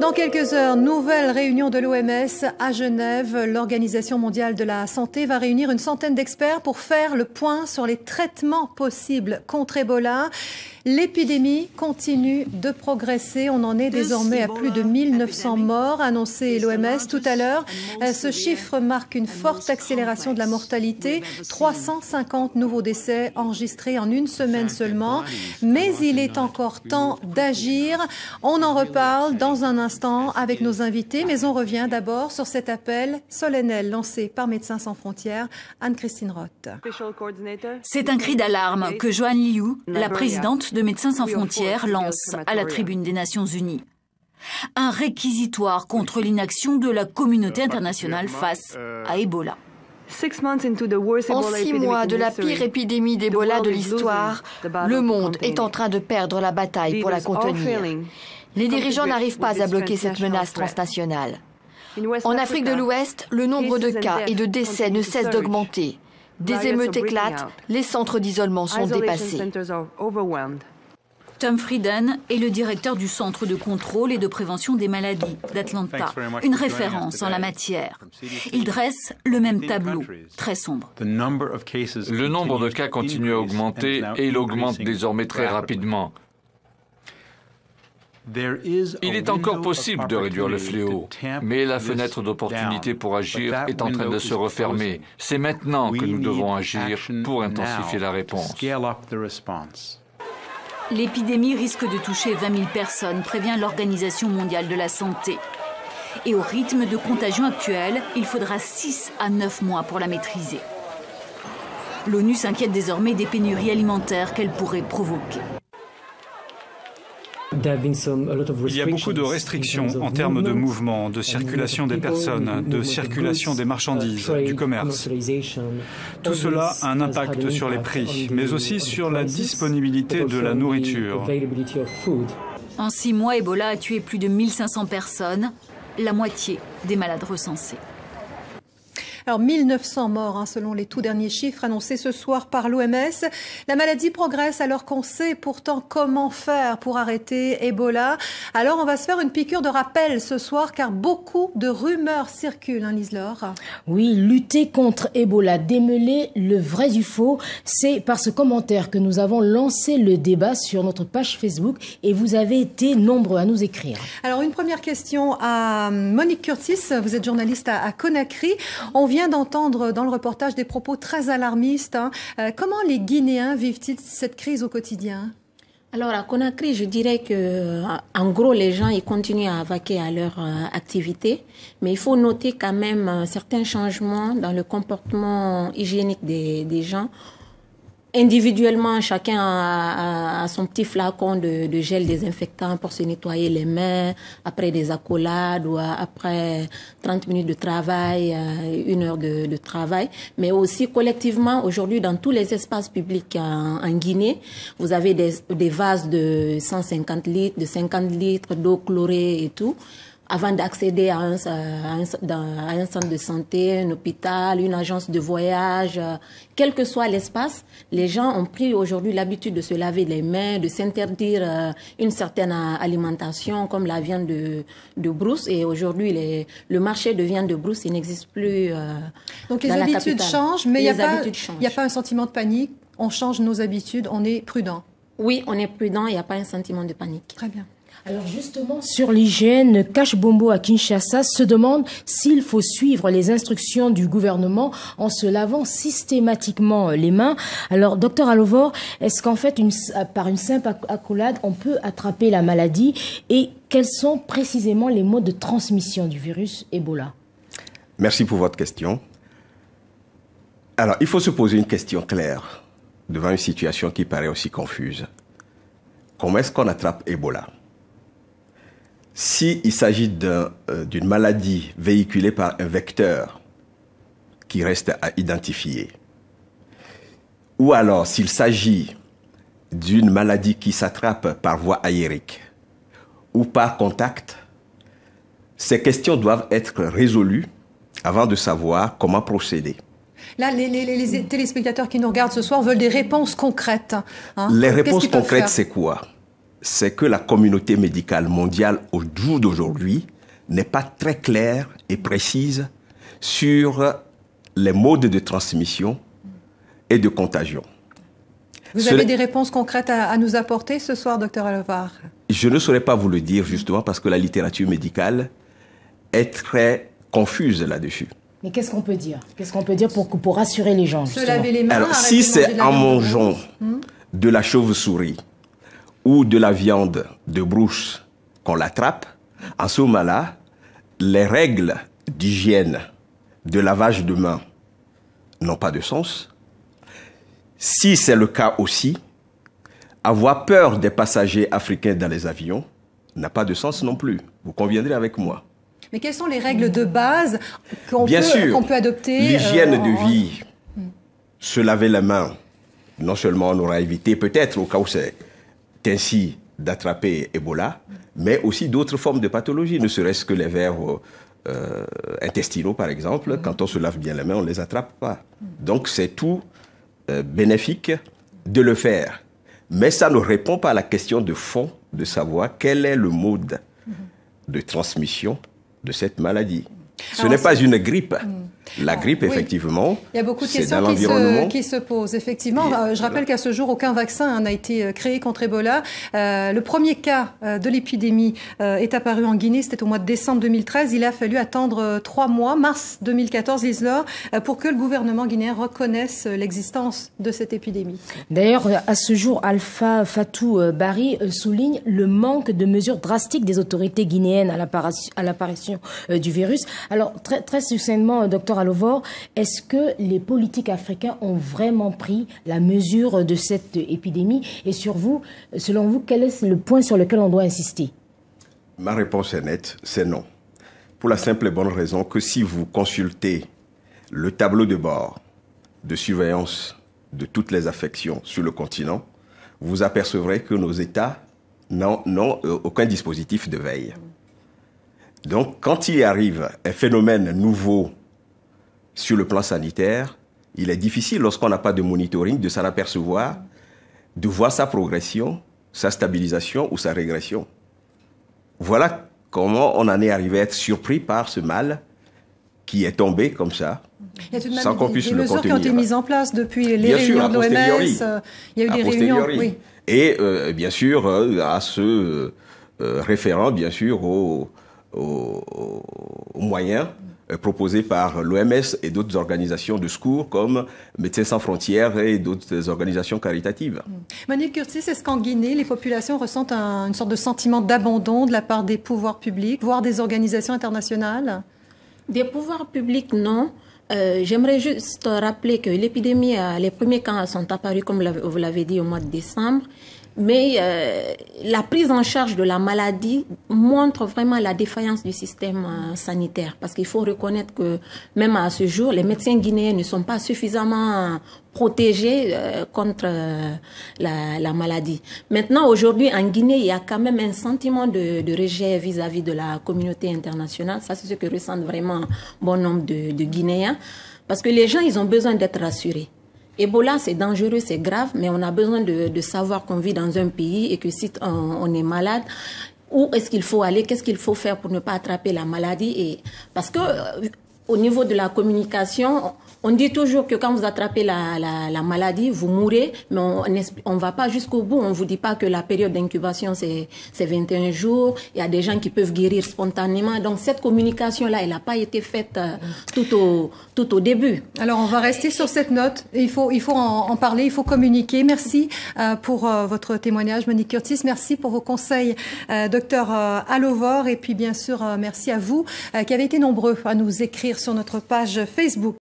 Dans quelques heures, nouvelle réunion de l'OMS à Genève. L'Organisation mondiale de la santé va réunir une centaine d'experts pour faire le point sur les traitements possibles contre Ebola. L'épidémie continue de progresser. On en est désormais à plus de 1900 morts, annoncé l'OMS tout à l'heure. Ce chiffre marque une forte accélération de la mortalité. 350 nouveaux décès enregistrés en une semaine seulement. Mais il est encore temps d'agir. On en reparle dans un instant avec nos invités. Mais on revient d'abord sur cet appel solennel lancé par Médecins sans frontières. Anne-Christine Roth. C'est un cri d'alarme que Joanne Liu, la présidente de Médecins sans frontières, lance à la tribune des Nations Unies. Un réquisitoire contre l'inaction de la communauté internationale face à Ebola. En 6 mois de la pire épidémie d'Ebola de l'histoire, le monde est en train de perdre la bataille pour la contenir. Les dirigeants n'arrivent pas à bloquer cette menace transnationale. En Afrique de l'Ouest, le nombre de cas et de décès ne cesse d'augmenter. Des émeutes éclatent, les centres d'isolement sont dépassés. Tom Frieden est le directeur du Centre de contrôle et de prévention des maladies d'Atlanta, une référence en la matière. Il dresse le même tableau, très sombre. Le nombre de cas continue à augmenter et il augmente désormais très rapidement. Il est encore possible de réduire le fléau, mais la fenêtre d'opportunité pour agir est en train de se refermer. C'est maintenant que nous devons agir pour intensifier la réponse. L'épidémie risque de toucher 20 000 personnes, prévient l'Organisation mondiale de la santé. Et au rythme de contagion actuel, il faudra 6 à 9 mois pour la maîtriser. L'ONU s'inquiète désormais des pénuries alimentaires qu'elle pourrait provoquer. Il y a beaucoup de restrictions en termes de mouvement, de circulation des personnes, de circulation des marchandises, du commerce. Tout cela a un impact sur les prix, mais aussi sur la disponibilité de la nourriture. En 6 mois, Ebola a tué plus de 1500 personnes, la moitié des malades recensés. Alors 1900 morts selon les tout derniers chiffres annoncés ce soir par l'OMS. La maladie progresse alors qu'on sait pourtant comment faire pour arrêter Ebola. Alors on va se faire une piqûre de rappel ce soir car beaucoup de rumeurs circulent, Lise-Laure. Oui, lutter contre Ebola, démêler le vrai du faux, c'est par ce commentaire que nous avons lancé le débat sur notre page Facebook et vous avez été nombreux à nous écrire. Alors une première question à Monique Curtis, vous êtes journaliste à Conakry. On vient d'entendre dans le reportage des propos très alarmistes. Comment les Guinéens vivent-ils cette crise au quotidien? Alors à Conakry, je dirais que en gros les gens ils continuent à vaquer à leur activité, mais il faut noter quand même certains changements dans le comportement hygiénique des gens. Individuellement, chacun a son petit flacon de gel désinfectant pour se nettoyer les mains après des accolades ou après 30 minutes de travail, 1 heure de travail. Mais aussi collectivement, aujourd'hui, dans tous les espaces publics en Guinée, vous avez des vases de 150 litres, de 50 litres d'eau chlorée et tout. Avant d'accéder à un centre de santé, un hôpital, une agence de voyage, quel que soit l'espace, les gens ont pris aujourd'hui l'habitude de se laver les mains, de s'interdire une certaine alimentation comme la viande de brousse. Et aujourd'hui, le marché de viande de brousse, il n'existe plus Donc les habitudes changent, mais il n'y a pas un sentiment de panique. On change nos habitudes, on est prudent. Oui, on est prudent, il n'y a pas un sentiment de panique. Très bien. Alors justement, sur l'hygiène, Cash Bombo à Kinshasa se demande s'il faut suivre les instructions du gouvernement en se lavant systématiquement les mains. Alors, docteur Alovor, est-ce qu'en fait, par une simple accolade, on peut attraper la maladie? Et quels sont précisément les modes de transmission du virus Ebola? Merci pour votre question. Alors, il faut se poser une question claire devant une situation qui paraît aussi confuse. Comment est-ce qu'on attrape Ebola? S'il s'agit d'une maladie véhiculée par un vecteur qui reste à identifier, ou alors s'il s'agit d'une maladie qui s'attrape par voie aérique ou par contact, ces questions doivent être résolues avant de savoir comment procéder. Là, les téléspectateurs qui nous regardent ce soir veulent des réponses concrètes. Les réponses concrètes, c'est quoi? c'est que la communauté médicale mondiale au jour d'aujourd'hui n'est pas très claire et précise sur les modes de transmission et de contagion. Vous avez des réponses concrètes à nous apporter ce soir, Dr Alovar? Je ne saurais pas vous le dire justement parce que la littérature médicale est très confuse là-dessus. Mais qu'est-ce qu'on peut dire? Qu'est-ce qu'on peut dire pour rassurer les gens? Se laver les mains. Alors, si c'est en mangeant de la chauve-souris ou de la viande de brousse qu'on l'attrape, en ce moment-là, les règles d'hygiène, de lavage de mains n'ont pas de sens. Si c'est le cas aussi, avoir peur des passagers africains dans les avions n'a pas de sens non plus. Vous conviendrez avec moi. Mais quelles sont les règles de base qu'on peut adopter? L'hygiène de vie, se laver les mains, non seulement on aura évité peut-être au cas où c'est ainsi d'attraper Ebola, mais aussi d'autres formes de pathologies, ne serait-ce que les vers intestinaux par exemple. Quand on se lave bien les mains, on ne les attrape pas. Donc c'est tout bénéfique de le faire. Mais ça ne répond pas à la question de fond de savoir quel est le mode de transmission de cette maladie. Ce n'est pas une grippe. La grippe, effectivement, il y a beaucoup de questions qui se posent. Effectivement, je rappelle qu'à ce jour, aucun vaccin n'a été créé contre Ebola. Le premier cas de l'épidémie est apparu en Guinée, c'était au mois de décembre 2013. Il a fallu attendre 3 mois, mars 2014, Lise-Laure, pour que le gouvernement guinéen reconnaisse l'existence de cette épidémie. D'ailleurs, à ce jour, Alpha Fatou Bari souligne le manque de mesures drastiques des autorités guinéennes à l'apparition du virus. Alors, très succinctement, Dr Alovar, est-ce que les politiques africains ont vraiment pris la mesure de cette épidémie? Et selon vous, quel est le point sur lequel on doit insister? Ma réponse est nette, c'est non. Pour la simple et bonne raison que si vous consultez le tableau de bord de surveillance de toutes les affections sur le continent, vous apercevrez que nos États n'ont aucun dispositif de veille. Donc, quand il arrive un phénomène nouveau sur le plan sanitaire, il est difficile, lorsqu'on n'a pas de monitoring, de s'en apercevoir, de voir sa progression, sa stabilisation ou sa régression. Voilà comment on en est arrivé à être surpris par ce mal qui est tombé comme ça, sans qu'on puisse le contenir. Il y a des mesures qui ont été mises en place depuis les réunions de l'OMS. Il y a eu des réunions, oui. Et bien sûr, à se référant, bien sûr, aux moyens proposés par l'OMS et d'autres organisations de secours comme Médecins sans frontières et d'autres organisations caritatives. Monique Curtis, est-ce qu'en Guinée, les populations ressentent une sorte de sentiment d'abandon de la part des pouvoirs publics, voire des organisations internationales? Des pouvoirs publics, non. J'aimerais juste rappeler que l'épidémie, les premiers cas sont apparus, comme vous l'avez dit, au mois de décembre. Mais la prise en charge de la maladie montre vraiment la défaillance du système sanitaire. Parce qu'il faut reconnaître que même à ce jour, les médecins guinéens ne sont pas suffisamment protégés contre la maladie. Maintenant, aujourd'hui, en Guinée, il y a quand même un sentiment de rejet vis-à-vis de la communauté internationale. Ça, c'est ce que ressentent vraiment bon nombre de Guinéens. Parce que les gens, ils ont besoin d'être rassurés. Ebola, c'est dangereux, c'est grave, mais on a besoin de savoir qu'on vit dans un pays et que si on est malade, où est-ce qu'il faut aller, qu'est-ce qu'il faut faire pour ne pas attraper la maladie. Et parce que au niveau de la communication, on dit toujours que quand vous attrapez la maladie, vous mourrez, mais on va pas jusqu'au bout. On vous dit pas que la période d'incubation, c'est 21 jours. Il y a des gens qui peuvent guérir spontanément. Donc, cette communication-là, elle n'a pas été faite tout au début. Alors, on va rester sur cette note. Il faut en parler, il faut communiquer. Merci pour votre témoignage, Monique Curtis. Merci pour vos conseils, Dr Alovar. Et puis, bien sûr, merci à vous qui avez été nombreux à nous écrire sur notre page Facebook.